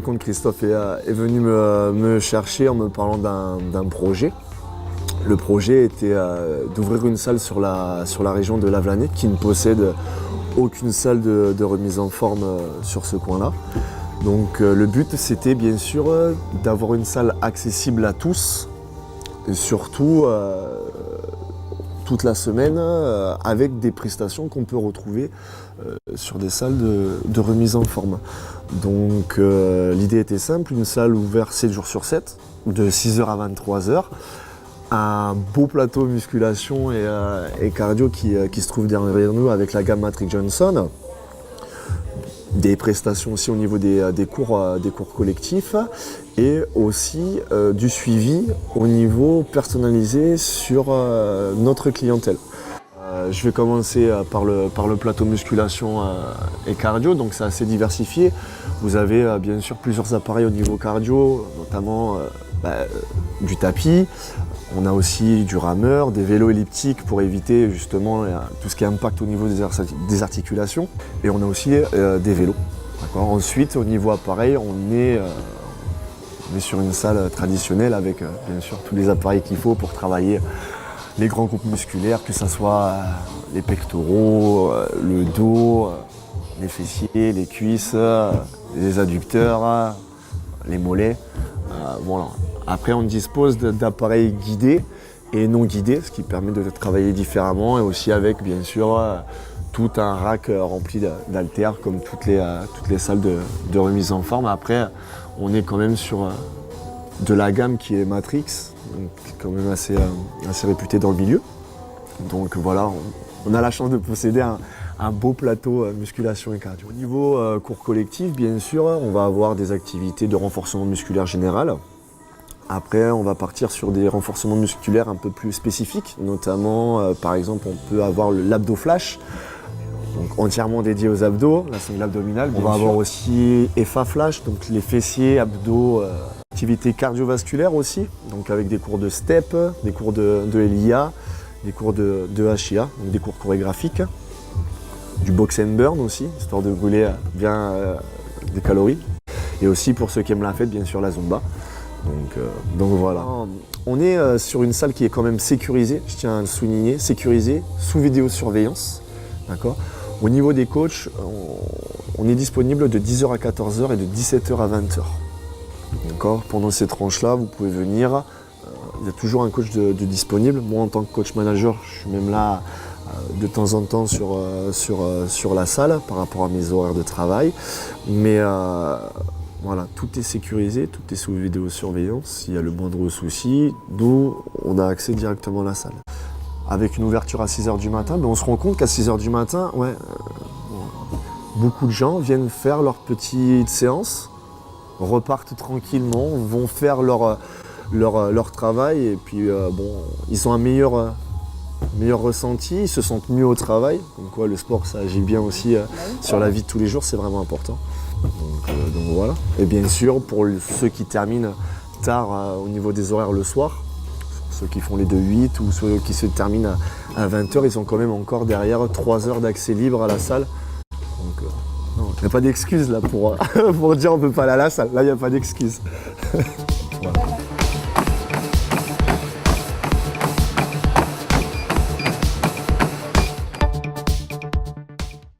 contre, Christophe est venu me chercher en me parlant d'un projet. Le projet était d'ouvrir une salle sur la région de Lavelanet qui ne possède aucune salle de remise en forme sur ce coin-là. Donc le but c'était bien sûr d'avoir une salle accessible à tous et surtout toute la semaine avec des prestations qu'on peut retrouver sur des salles de remise en forme. Donc l'idée était simple, une salle ouverte 7 jours sur 7, de 6h à 23h. Un beau plateau musculation et cardio qui se trouve derrière nous avec la gamme Matrix Johnson. Des prestations aussi au niveau des cours collectifs et aussi du suivi au niveau personnalisé sur notre clientèle. Je vais commencer par le plateau musculation et cardio, donc c'est assez diversifié. Vous avez bien sûr plusieurs appareils au niveau cardio, notamment du tapis. On a aussi du rameur, des vélos elliptiques pour éviter justement tout ce qui impact au niveau des articulations. Et on a aussi des vélos. Ensuite, au niveau appareil, on est sur une salle traditionnelle avec bien sûr tous les appareils qu'il faut pour travailler les grands groupes musculaires, que ce soit les pectoraux, le dos, les fessiers, les cuisses, les adducteurs, les mollets. Voilà. Après, on dispose d'appareils guidés et non guidés, ce qui permet de travailler différemment et aussi avec, bien sûr, tout un rack rempli d'haltères comme toutes les salles de remise en forme. Après, on est quand même sur de la gamme qui est Matrix, donc quand même assez réputée dans le milieu. Donc voilà, on a la chance de posséder un beau plateau musculation et cardio. Au niveau cours collectif, bien sûr, on va avoir des activités de renforcement musculaire général. Après, on va partir sur des renforcements musculaires un peu plus spécifiques, notamment, par exemple, on peut avoir l'abdo flash, donc entièrement dédié aux abdos, la sangle abdominale. On va avoir aussi EFA flash, donc les fessiers, abdos, activité cardiovasculaire aussi, donc avec des cours de step, des cours de LIA, des cours de HIA, donc des cours chorégraphiques, du box and burn aussi, histoire de brûler bien des calories. Et aussi pour ceux qui aiment la fête, bien sûr la zumba. Donc voilà. On est sur une salle qui est quand même sécurisée, je tiens à le souligner, sécurisée, sous vidéosurveillance. D'accord. Au niveau des coachs, on est disponible de 10h à 14h et de 17h à 20h. D'accord. Pendant ces tranches-là, vous pouvez venir, il y a toujours un coach de disponible. Moi, en tant que coach manager, je suis même là de temps en temps sur la salle par rapport à mes horaires de travail. Mais voilà, tout est sécurisé, tout est sous vidéosurveillance. S'il y a le moindre souci, nous, on a accès directement à la salle. Avec une ouverture à 6h du matin, on se rend compte qu'à 6h du matin, beaucoup de gens viennent faire leur petite séance, repartent tranquillement, vont faire leur travail et puis ils ont un meilleur ressenti, ils se sentent mieux au travail. Comme quoi le sport, ça agit bien aussi sur la vie de tous les jours, c'est vraiment important. Donc voilà. Et bien sûr, pour ceux qui terminent tard au niveau des horaires le soir, ceux qui font les 2-8 ou ceux qui se terminent à 20h, ils ont quand même encore derrière 3 heures d'accès libre à la salle. Donc il n'y a pas d'excuse là pour dire on ne peut pas aller à la salle. Là, il n'y a pas d'excuse.